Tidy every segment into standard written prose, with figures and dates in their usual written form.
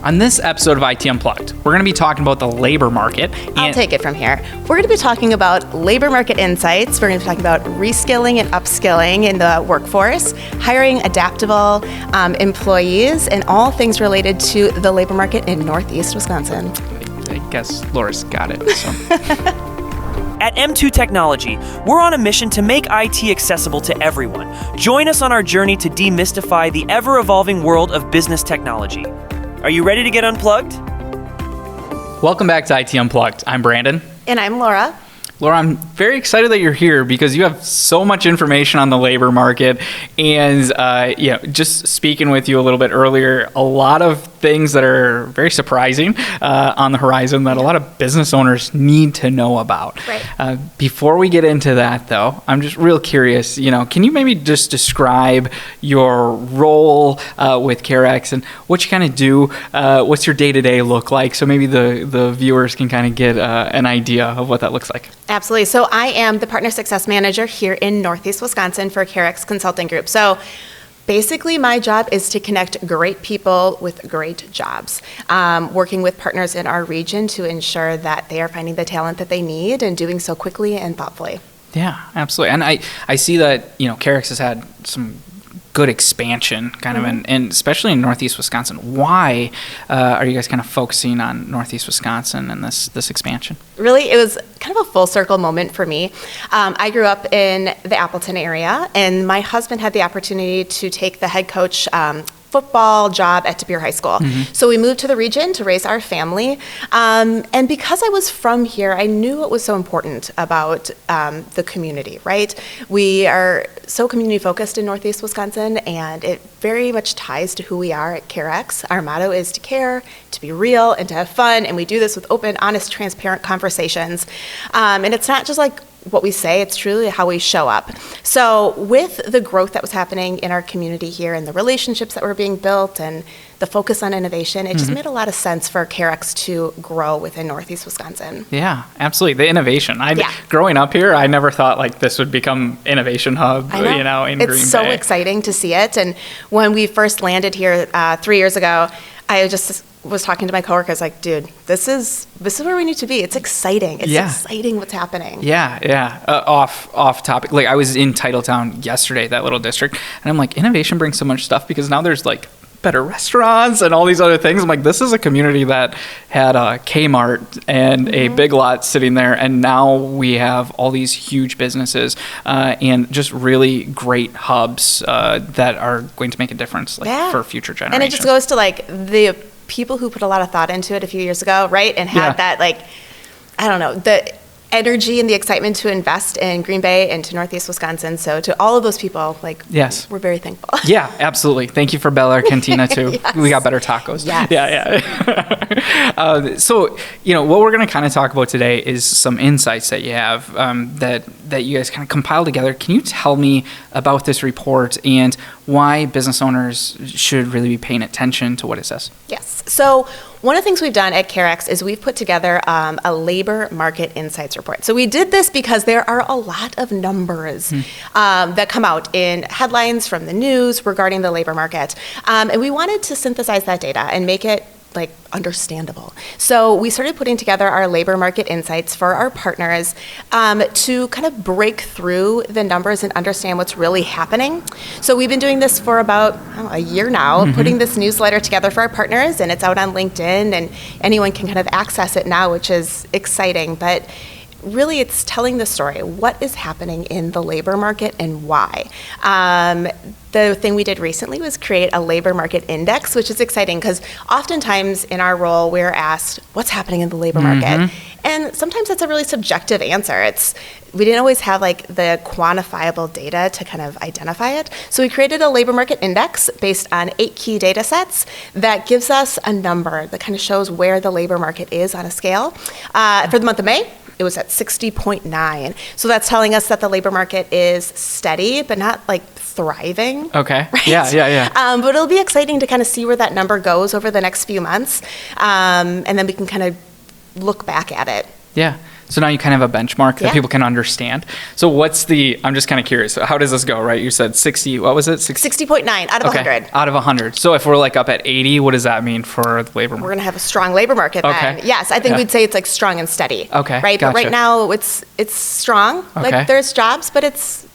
On this episode of IT Unplugged, we're going to be talking about the labor market. I'll take it from here. We're going to be talking about labor market insights. We're going to be talking about reskilling and upskilling in the workforce, hiring adaptable employees, and all things related to the labor market in Northeast Wisconsin. I guess Laura's got it. So. At M2 Technology, we're on a mission to make IT accessible to everyone. Join us on our journey to demystify the ever-evolving world of business technology. Are you ready to get unplugged? Welcome back to IT Unplugged. I'm Brandon. And I'm Laura. Laura, I'm very excited that you're here because you have so much information on the labor market. And just speaking with you a little bit earlier, a lot of things that are very surprising on the horizon that a lot of business owners need to know about. Right. Before we get into that, though, I'm just real curious, can you maybe just describe your role with CareX and what you kind of do? What's your day-to-day look like? So maybe the viewers can kind of get an idea of what that looks like. Absolutely. So I am the Partner Success Manager here in Northeast Wisconsin for CareX Consulting Group. So basically, my job is to connect great people with great jobs, working with partners in our region to ensure that they are finding the talent that they need and doing so quickly and thoughtfully. Yeah, absolutely. And I see that, CareX has had some good expansion kind of, and especially in Northeast Wisconsin. Why are you guys kind of focusing on Northeast Wisconsin and this expansion? Really, it was kind of a full circle moment for me. I grew up in the Appleton area, and my husband had the opportunity to take the head coach football job at De Beer High School. So we moved to the region to raise our family. And because I was from here, I knew what was so important about the community, right? We are so community focused in Northeast Wisconsin, and it very much ties to who we are at CareX. Our motto is to care, to be real, and to have fun. And we do this with open, honest, transparent conversations. And it's not just like what we say, it's truly how we show up. So with the growth that was happening in our community here and the relationships that were being built and the focus on innovation, it just made a lot of sense for CareX to grow within Northeast Wisconsin. Yeah, absolutely. The innovation. Growing up here, I never thought like this would become innovation hub, in Green Bay. It's so exciting to see it. And when we first landed here 3 years ago, I just was talking to my coworkers like, dude, this is where we need to be. It's exciting. It's exciting what's happening. Yeah. Off topic. Like I was in Titletown yesterday, that little district, and I'm like, innovation brings so much stuff because now there's like better restaurants and all these other things. I'm like, this is a community that had a Kmart and a Big Lot sitting there, and now we have all these huge businesses and just really great hubs that are going to make a difference for future generations. And it just goes to like the people who put a lot of thought into it a few years ago, right? And had that the energy and the excitement to invest in Green Bay and to Northeast Wisconsin. So to all of those people, we're very thankful. Yeah, absolutely. Thank you for Bel Air Cantina too. Yes. We got better tacos. Yes. Yeah. So, what we're going to kind of talk about today is some insights that you have that you guys kind of compiled together. Can you tell me about this report and why business owners should really be paying attention to what it says? Yes. So one of the things we've done at CareX is we've put together a labor market insights report. So we did this because there are a lot of numbers that come out in headlines from the news regarding the labor market. And we wanted to synthesize that data and make it understandable. So we started putting together our labor market insights for our partners to kind of break through the numbers and understand what's really happening. So we've been doing this for about a year now, putting this newsletter together for our partners, and it's out on LinkedIn, and anyone can kind of access it now, which is exciting. But really, it's telling the story. What is happening in the labor market and why? The thing we did recently was create a labor market index, which is exciting because oftentimes in our role, we're asked, what's happening in the labor market? And sometimes that's a really subjective answer. We didn't always have the quantifiable data to kind of identify it. So we created a labor market index based on 8 key data sets that gives us a number that kind of shows where the labor market is on a scale. For the month of May, it was at 60.9. So that's telling us that the labor market is steady, but not thriving. Okay. Right? Yeah. But it'll be exciting to kind of see where that number goes over the next few months. And then we can kind of look back at it. Yeah. So now you kind of have a benchmark that Yeah. people can understand. So I'm just kind of curious, how does this go, right? You said 60, what was it? 60.9 out of 100. Out of 100. So if we're like up at 80, what does that mean for the labor We're market? going to have a strong labor market then. Okay. Yes, I think Yeah. we'd say it's like strong and steady. Okay, Right? gotcha. But right now it's strong. Okay. Like there's jobs, but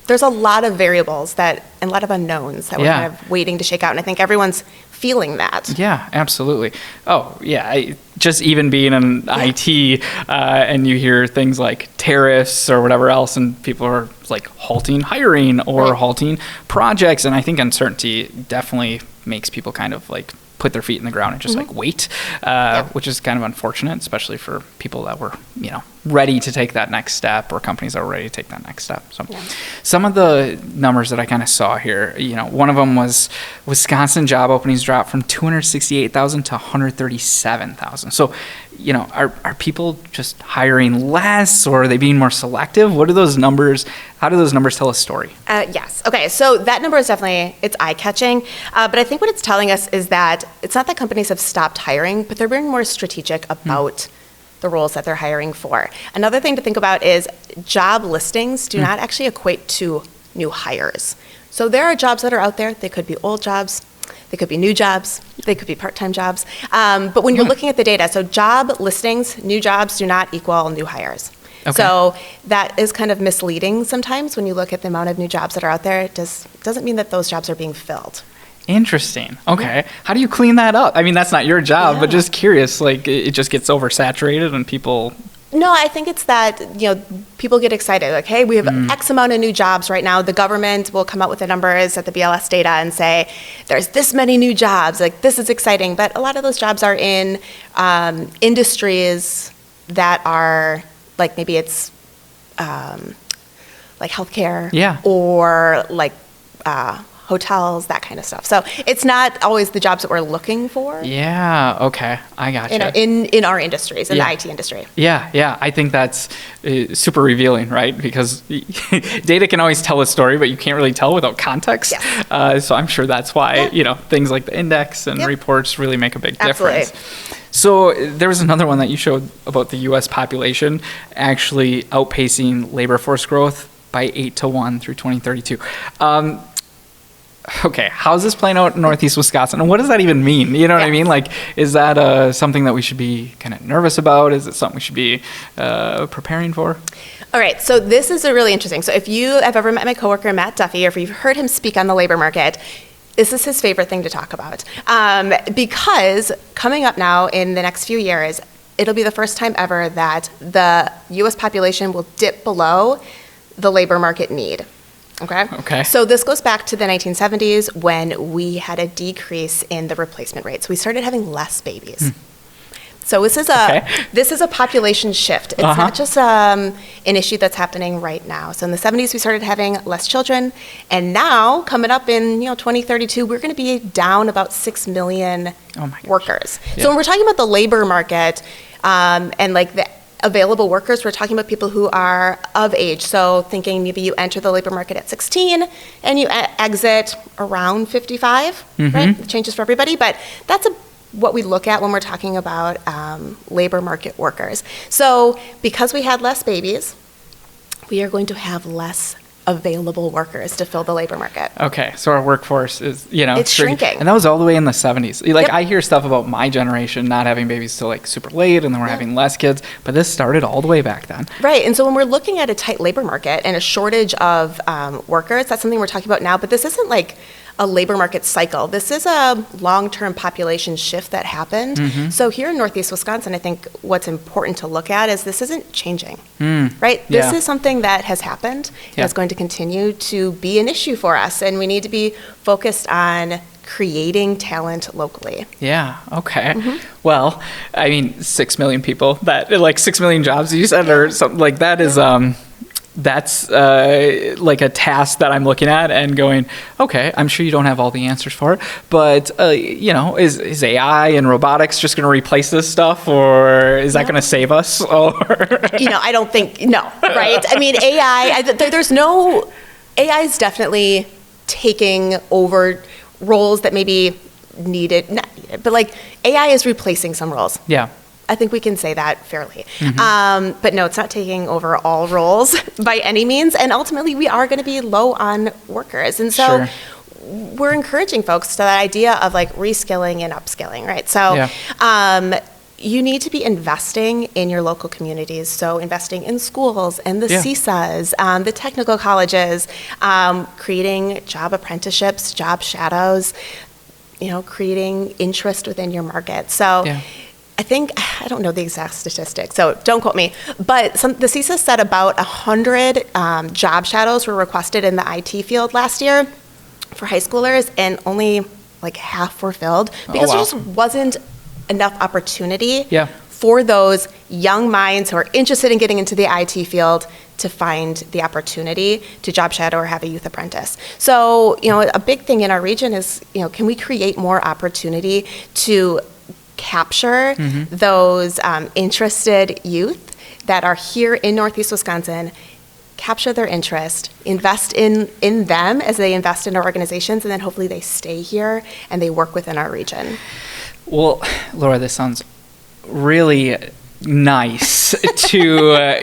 there's a lot of variables and a lot of unknowns that we're Yeah. kind of waiting to shake out. And I think everyone's feeling that. Yeah, absolutely. Oh, yeah. Just even being in IT, and you hear things like tariffs or whatever else, and people are like halting hiring or Right. halting projects. And I think uncertainty definitely makes people kind of like put their feet in the ground and just like wait, which is kind of unfortunate, especially for people that were, ready to take that next step, or companies that were ready to take that next step. So some of the numbers that I kind of saw here, one of them was Wisconsin job openings dropped from 268,000 to 137,000. So, are people just hiring less, or are they being more selective? How do those numbers tell a story? Yes. Okay. So that number is it's eye-catching. But I think what it's telling us is that it's not that companies have stopped hiring, but they're being more strategic about the roles that they're hiring for. Another thing to think about is job listings do not actually equate to new hires. So there are jobs that are out there. They could be old jobs. They could be new jobs. They could be part-time jobs. But when you're looking at the data, so job listings, new jobs do not equal new hires. Okay. So that is kind of misleading sometimes when you look at the amount of new jobs that are out there. It doesn't mean that those jobs are being filled. Interesting. Okay. How do you clean that up? I mean, that's not your job, but Yeah. just curious, like it just gets oversaturated and people... No, I think it's that, people get excited. Like, hey, we have X amount of new jobs right now. The government will come out with the numbers at the BLS data and say, there's this many new jobs. Like, this is exciting. But a lot of those jobs are in industries that are, like, maybe it's like healthcare. Yeah. Or like hotels, that kind of stuff. So it's not always the jobs that we're looking for. Yeah. Okay. I gotcha. In our industries, in Yeah. the IT industry. Yeah. I think that's super revealing, right? Because data can always tell a story, but you can't really tell without context. Yes. So I'm sure that's why, things like the index and reports really make a big Absolutely. difference. So there was another one that you showed about the U.S. population actually outpacing labor force growth by 8-1 through 2032. Okay, how's this playing out in Northeast Wisconsin? And what does that even mean? You know what I mean? Like, is that something that we should be kind of nervous about? Is it something we should be preparing for? All right, so this is a really interesting. So if you have ever met my coworker, Matt Duffy, or if you've heard him speak on the labor market, this is his favorite thing to talk about. Because coming up now in the next few years, it'll be the first time ever that the U.S. population will dip below the labor market need. Okay. So this goes back to the 1970s when we had a decrease in the replacement rate. So we started having less babies. So this is a population shift. It's not just an issue that's happening right now. So in the 70s we started having less children, and now coming up in 2032 we're going to be down about 6 million workers. Yeah. So when we're talking about the labor market and like the available workers, we're talking about people who are of age. So thinking maybe you enter the labor market at 16 and you exit around 55, right? It changes for everybody, but that's what we look at when we're talking about labor market workers. So because we had less babies, we are going to have less available workers to fill the labor market. Okay, so our workforce is, it's shrinking. And that was all the way in the 70s. Like, Yep. I hear stuff about my generation not having babies till like super late, and then we're having less kids, but this started all the way back then. Right, and so when we're looking at a tight labor market and a shortage of workers, that's something we're talking about now, but this isn't like a labor market cycle. This is a long-term population shift that happened. So here in Northeast Wisconsin, I think what's important to look at is this isn't changing, right? This Yeah. is something that has happened and is going to continue to be an issue for us, and we need to be focused on creating talent locally. Yeah, okay. Well, I mean, 6 million people, like 6 million jobs you said, or something like that is... That's like a task that I'm looking at and going, okay, I'm sure you don't have all the answers for it, but is AI and robotics just going to replace this stuff, or is that going to save us? Or I don't think, no, right? I mean, AI is definitely taking over roles that maybe not needed, but like AI is replacing some roles. Yeah. I think we can say that fairly. But no, it's not taking over all roles by any means. And ultimately, we are going to be low on workers. And so we're encouraging folks to that idea of like reskilling and upskilling, right? So you need to be investing in your local communities. So investing in schools and the CSAs, the technical colleges, creating job apprenticeships, job shadows, creating interest within your market. So I think, I don't know the exact statistics, so don't quote me, but the CSAs said about 100 job shadows were requested in the IT field last year for high schoolers, and only like half were filled because there just wasn't enough opportunity for those young minds who are interested in getting into the IT field to find the opportunity to job shadow or have a youth apprentice. So, a big thing in our region is, can we create more opportunity to capture those interested youth that are here in Northeast Wisconsin, capture their interest, invest in them as they invest in our organizations, and then hopefully they stay here and they work within our region. Well, Laura, this sounds really nice to,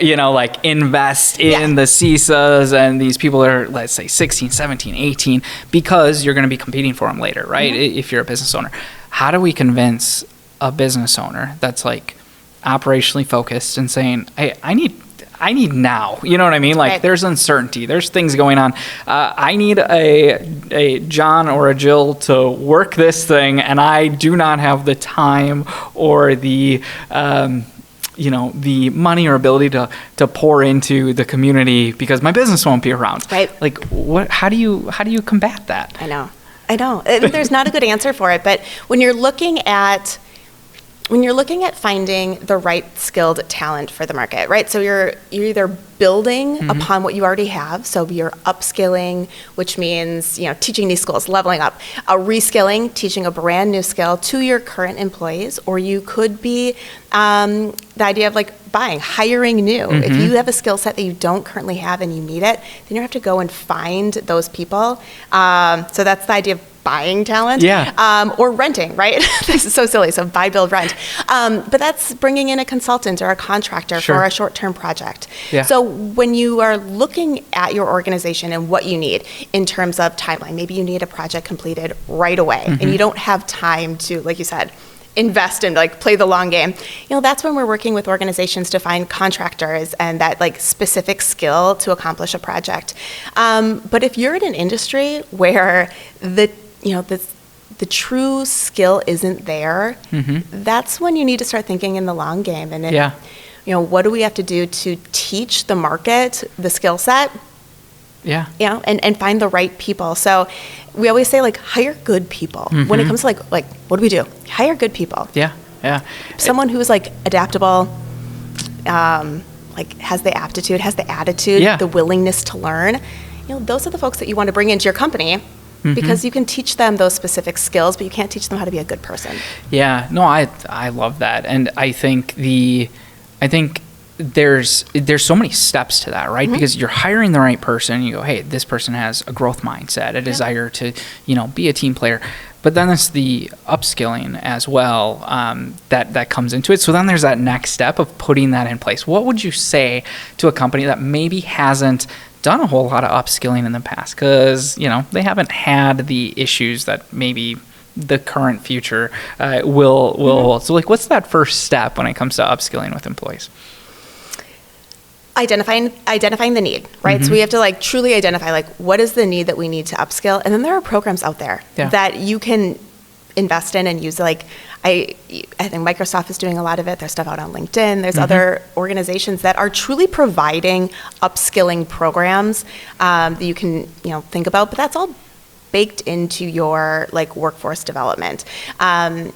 invest in the CSAs and these people that are, let's say, 16, 17, 18, because you're going to be competing for them later, right? If you're a business owner. How do we convince a business owner that's like operationally focused and saying, hey, I need now, you know what I mean? Like there's uncertainty, there's things going on. I need a John or a Jill to work this thing, and I do not have the time or the, the money or ability to pour into the community because my business won't be around. Right. Like how do you combat that? I know. There's not a good answer for it, but when you're looking at finding the right skilled talent for the market, right? So you're either building upon what you already have. So you're upskilling, which means, teaching these skills, leveling up, reskilling, teaching a brand new skill to your current employees, or you could be the idea of like hiring new. If you have a skill set that you don't currently have and you need it, then you have to go and find those people. So that's the idea of buying talent, or renting, right? This is so silly. So buy, build, rent. But that's bringing in a consultant or a contractor for a short-term project. So when you are looking at your organization and what you need in terms of timeline, maybe you need a project completed right away, and you don't have time to, like you said, invest and play the long game. That's when we're working with organizations to find contractors and that specific skill to accomplish a project. But if you're in an industry where the true skill isn't there, that's when you need to start thinking in the long game. And what do we have to do to teach the market the skill set? And find the right people. So we always say hire good people. When it comes to what do we do? Hire good people. Someone who's adaptable, has the aptitude, has the attitude, the willingness to learn. Those are the folks that you want to bring into your company. Because you can teach them those specific skills, but you can't teach them how to be a good person. Yeah, no, I love that, and I think there's so many steps to that, right? Because you're hiring the right person. You go, hey, this person has a growth mindset, a desire to be a team player. But then it's the upskilling as well that comes into it. So then there's that next step of putting that in place. What would you say to a company that maybe hasn't done a whole lot of upskilling in the past because they haven't had the issues that maybe the current future will hold? So what's that first step when it comes to upskilling with employees? Identifying the need, right? So we have to truly identify what is the need that we need to upskill, and then there are programs out there that you can invest in and use. I think Microsoft is doing a lot of it. There's stuff out on LinkedIn. There's other organizations that are truly providing upskilling programs that you can think about, but that's all baked into your workforce development. And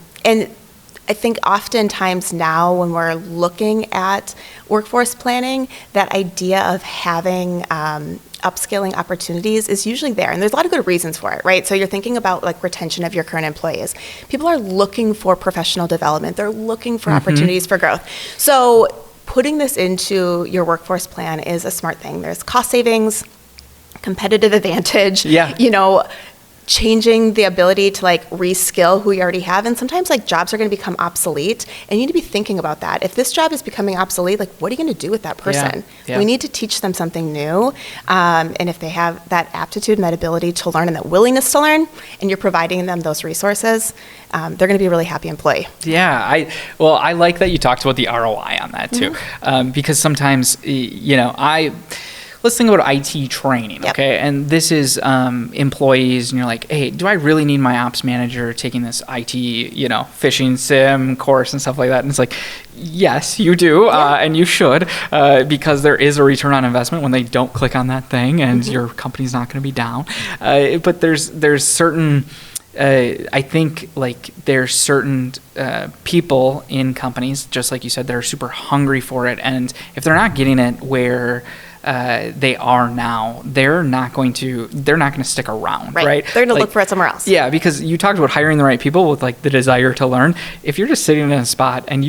I think oftentimes now when we're looking at workforce planning, that idea of having upskilling opportunities is usually there. And there's a lot of good reasons for it, right? So you're thinking about retention of your current employees. People are looking for professional development. They're looking for opportunities for growth. So putting this into your workforce plan is a smart thing. There's cost savings, competitive advantage, changing the ability to like reskill who you already have. And sometimes like jobs are going to become obsolete, and you need to be thinking about that. If this job is becoming obsolete, like what are you going to do with that person? Yeah. We need to teach them something new. And if they have that aptitude and that ability to learn and that willingness to learn, and you're providing them those resources, they're going to be a really happy employee. Yeah, I like that you talked about the ROI on that too, because sometimes, let's think about IT training, okay? And this is employees, and you're like, hey, do I really need my ops manager taking this IT, phishing sim course and stuff like that? And it's like, yes, you do, and you should, because there is a return on investment when they don't click on that thing, and your company's not going to be down. But there's certain... I think like there's certain people in companies, just like you said, they're super hungry for it, and if they're not getting it where they are now, they're not going to stick around, right? They're going to look for it somewhere else. Yeah, because you talked about hiring the right people with like the desire to learn. If you're just sitting in a spot and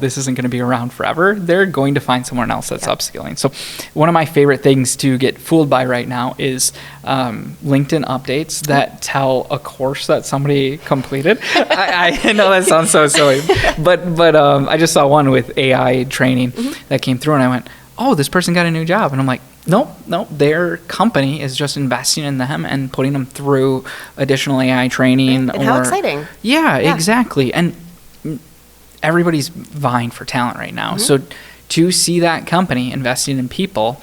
this isn't going to be around forever, they're going to find someone else that's upskilling. So one of my favorite things to get fooled by right now is LinkedIn updates that tell a course that somebody completed. I know that sounds so silly, but I just saw one with AI training that came through, and I went, oh, this person got a new job. And I'm like, nope, their company is just investing in them and putting them through additional AI training. And how exciting. Yeah, exactly. And everybody's vying for talent right now. So to see that company investing in people,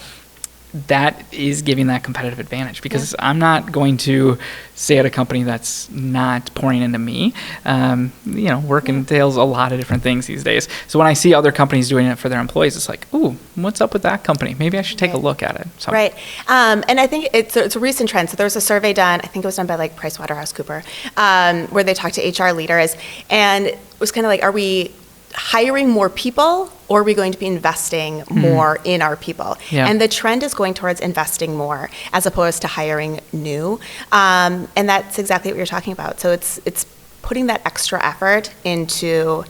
that is giving that competitive advantage, because I'm not going to stay at a company that's not pouring into me. Work entails a lot of different things these days. So when I see other companies doing it for their employees, it's like, ooh, what's up with that company? Maybe I should take a look at it. So. Right. And I think it's a recent trend. So there was a survey done, I think it was done by like PricewaterhouseCoopers, where they talked to HR leaders, and it was kind of like, are we hiring more people, or are we going to be investing more in our people? And the trend is going towards investing more as opposed to hiring new. And that's exactly what you're talking about. So it's putting that extra effort into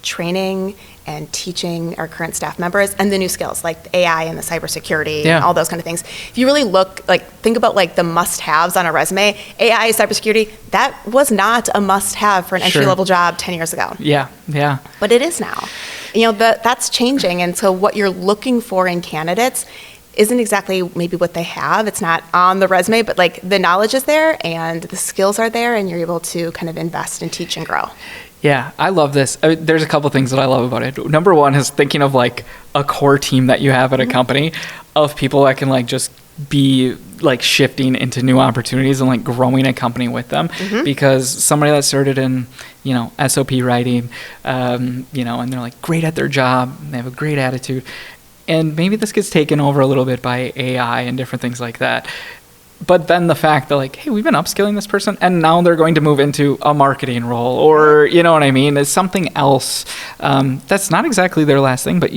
training and teaching our current staff members and the new skills like AI and the cybersecurity and all those kind of things. If you really think about like the must-haves on a resume, AI, cybersecurity, that was not a must-have for an entry-level job 10 years ago. Yeah. But it is now. That's changing, and so what you're looking for in candidates isn't exactly maybe what they have. It's not on the resume, but like the knowledge is there and the skills are there, and you're able to kind of invest and teach and grow. Yeah, I love this. There's a couple things that I love about it. Number one is thinking of like a core team that you have at a company of people that can like just be like shifting into new opportunities and like growing a company with them, because somebody that started in, SOP writing, and they're like great at their job, and they have a great attitude, and maybe this gets taken over a little bit by AI and different things like that. But then the fact that like, hey, we've been upskilling this person and now they're going to move into a marketing role, or, you know what I mean? It's something else. That's not exactly their last thing, but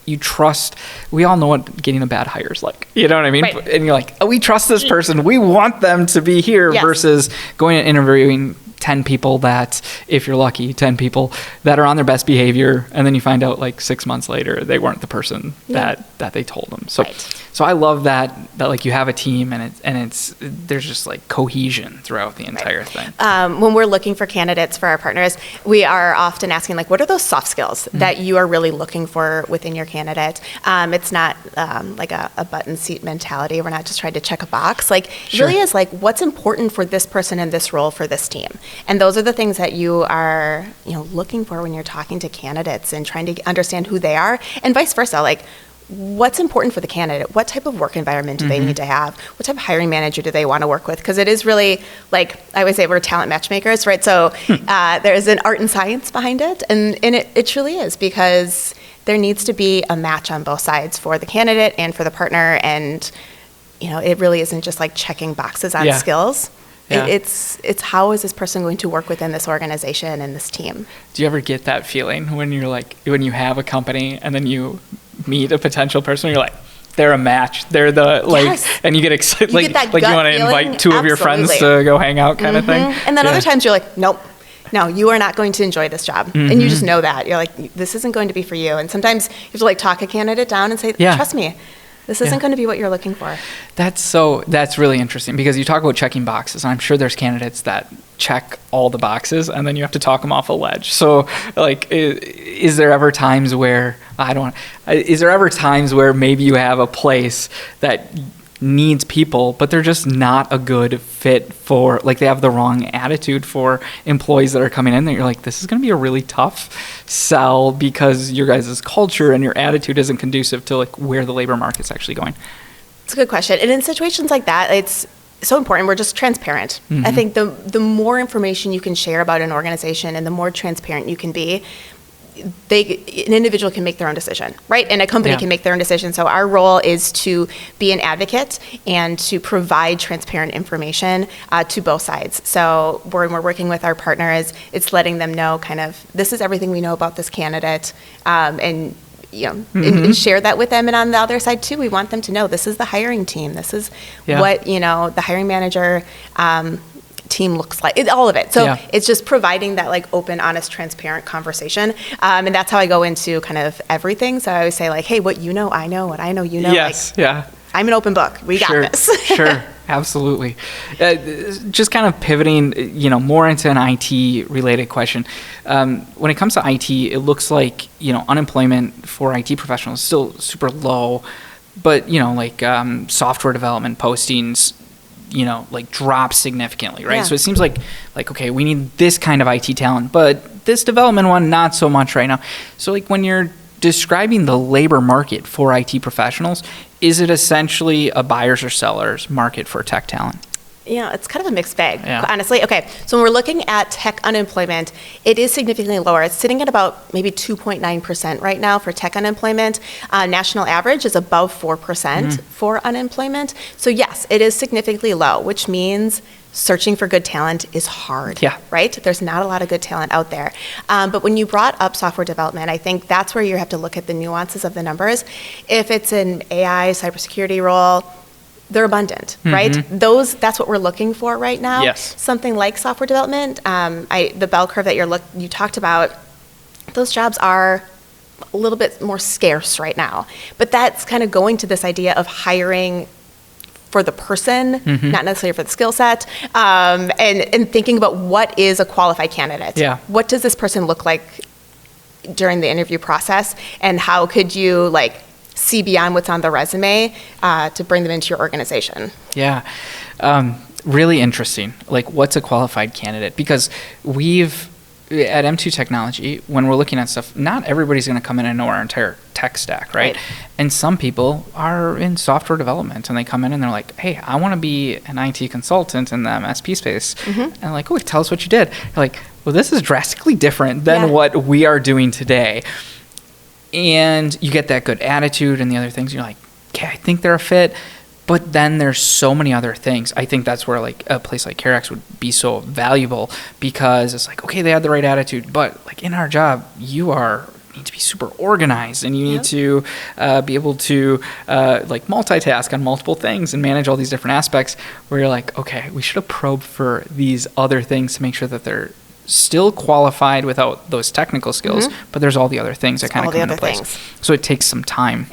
you trust. We all know what getting a bad hire is like. You know what I mean? Right. And you're like, oh, we trust this person. We want them to be here versus going and interviewing 10 people that, if you're lucky, 10 people that are on their best behavior, and then you find out like 6 months later they weren't the person that they told them. So so I love that like you have a team and it's there's just like cohesion throughout the entire thing. When we're looking for candidates for our partners, we are often asking like, what are those soft skills that you are really looking for within your candidate? It's not like a button seat mentality. We're not just trying to check a box. Like it really is like, what's important for this person in this role for this team? And those are the things that you are, looking for when you're talking to candidates and trying to understand who they are, and vice versa. Like, what's important for the candidate? What type of work environment do they need to have? What type of hiring manager do they want to work with? Because it is really, like I always say, we're talent matchmakers, right? So there's an art and science behind it, and it truly is, because there needs to be a match on both sides for the candidate and for the partner, and it really isn't just like checking boxes on skills. Yeah. It's how is this person going to work within this organization and this team? Do you ever get that feeling when you're like, when you have a company and then you meet a potential person, you're like, they're a match, they're the like, and you get excited, you want to invite two of your friends to go hang out kind of thing. And then other times you're like, nope, no, you are not going to enjoy this job. And you just know that. You're like, this isn't going to be for you. And sometimes you have to like talk a candidate down and say, trust me, This isn't going to be what you're looking for. That's really interesting, because you talk about checking boxes, and I'm sure there's candidates that check all the boxes and then you have to talk them off a ledge. So like, is there ever times where maybe you have a place that needs people, but they're just not a good fit for, like, they have the wrong attitude for employees that are coming in, that you're like, this is going to be a really tough sell because your guys' culture and your attitude isn't conducive to like where the labor market's actually going? It's a good question. And in situations like that, it's so important. We're just transparent. I think the more information you can share about an organization and the more transparent you can be, an individual can make their own decision, right? And a company can make their own decision. So our role is to be an advocate and to provide transparent information to both sides. So when we're working with our partners, it's letting them know kind of, this is everything we know about this candidate, and and share that with them. And on the other side too, we want them to know this is the hiring team. This is what, the hiring manager team looks like, all of it. So it's just providing that like open, honest, transparent conversation. And that's how I go into kind of everything. So I always say like, hey, what you know, I know, what I know, you know. Yes. Like, I'm an open book. We got this. Sure. Absolutely. Just kind of pivoting, more into an IT related question. When it comes to IT, it looks like, unemployment for IT professionals is still super low, but, software development postings, like drop significantly, right? So it seems like, okay, we need this kind of IT talent, but this development one, not so much right now. So like when you're describing the labor market for IT professionals, is it essentially a buyer's or seller's market for tech talent? It's kind of a mixed bag, honestly. Okay, so when we're looking at tech unemployment, it is significantly lower. It's sitting at about maybe 2.9% right now for tech unemployment. National average is above 4% for unemployment. So yes, it is significantly low, which means searching for good talent is hard, right? There's not a lot of good talent out there. But when you brought up software development, I think that's where you have to look at the nuances of the numbers. If it's an AI, cybersecurity role, they're abundant, right? That's what we're looking for right now. Yes. Something like software development, the bell curve that you talked about, those jobs are a little bit more scarce right now. But that's kind of going to this idea of hiring for the person, not necessarily for the skill set, and thinking about what is a qualified candidate. What does this person look like during the interview process, and how could you see beyond what's on the resume to bring them into your organization? Really interesting. Like, what's a qualified candidate? Because at M2 Technology, when we're looking at stuff, not everybody's going to come in and know our entire tech stack, right? And some people are in software development, and they come in and they're like, hey, I want to be an IT consultant in the MSP space. And they're like, oh, tell us what you did. You're like, well, this is drastically different than what we are doing today. And you get that good attitude and the other things. You're like, okay, I think they're a fit. But then there's so many other things. I think that's where a place like CareX would be so valuable, because it's like, okay, they had the right attitude, but in our job, you need to be super organized, and you need to be able to multitask on multiple things and manage all these different aspects, where you're like, okay, we should have probed for these other things to make sure that they're still qualified without those technical skills, but there's all the other things that kind of come into place. So it takes some time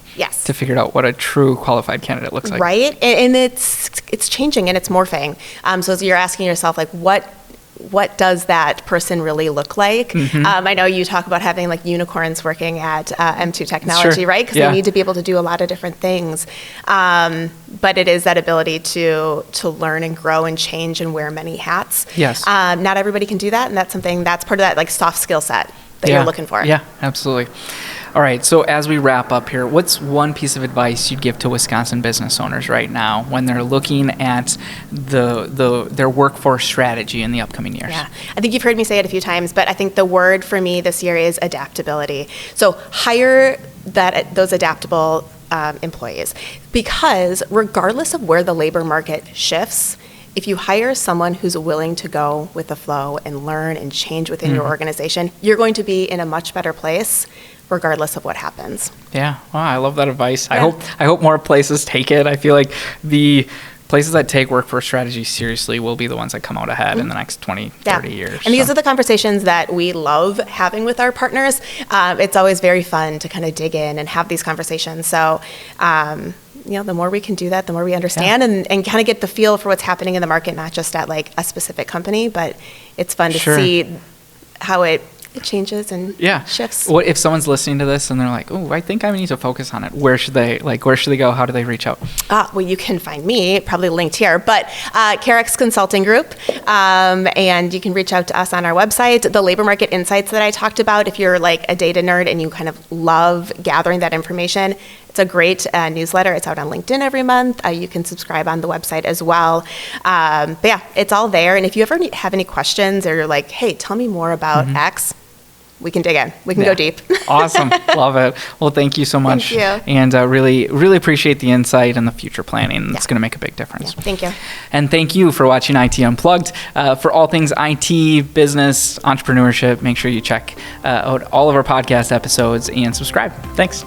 to figure out what a true qualified candidate looks like. Right, and it's changing and it's morphing. So as you're asking yourself, what does that person really look like? I know you talk about having unicorns working at M2 Technology, right? Because they need to be able to do a lot of different things. But it is that ability to learn and grow and change and wear many hats. Not everybody can do that, and that's part of that soft skill set that you're looking for. Yeah, absolutely. All right, so as we wrap up here, what's one piece of advice you'd give to Wisconsin business owners right now when they're looking at their workforce strategy in the upcoming years? I think you've heard me say it a few times, but I think the word for me this year is adaptability. So hire those adaptable employees, because regardless of where the labor market shifts, if you hire someone who's willing to go with the flow and learn and change within your organization, you're going to be in a much better place regardless of what happens. Wow, I love that advice. I hope more places take it. I feel like the places that take workforce strategy seriously will be the ones that come out ahead in the next 20, 30 years. And these are the conversations that we love having with our partners. It's always very fun to kind of dig in and have these conversations. So the more we can do that, the more we understand and kind of get the feel for what's happening in the market, not just at like a specific company, but it's fun to see how it changes and shifts. What if someone's listening to this and they're like, oh, I think I need to focus on it? Where should they go? How do they reach out? Well, you can find me, probably linked here, but CareX Consulting Group, and you can reach out to us on our website. The labor market insights that I talked about, if you're like a data nerd and you kind of love gathering that information, it's a great newsletter. It's out on LinkedIn every month. You can subscribe on the website as well. But yeah, it's all there. And if you ever have any questions or you're like, hey, tell me more about X, we can dig in. We can go deep. Awesome. Love it. Well, thank you so much. Thank you. And really, really appreciate the insight and the future planning. It's going to make a big difference. Yeah, thank you. And thank you for watching IT Unplugged. For all things IT, business, entrepreneurship, make sure you check out all of our podcast episodes and subscribe. Thanks.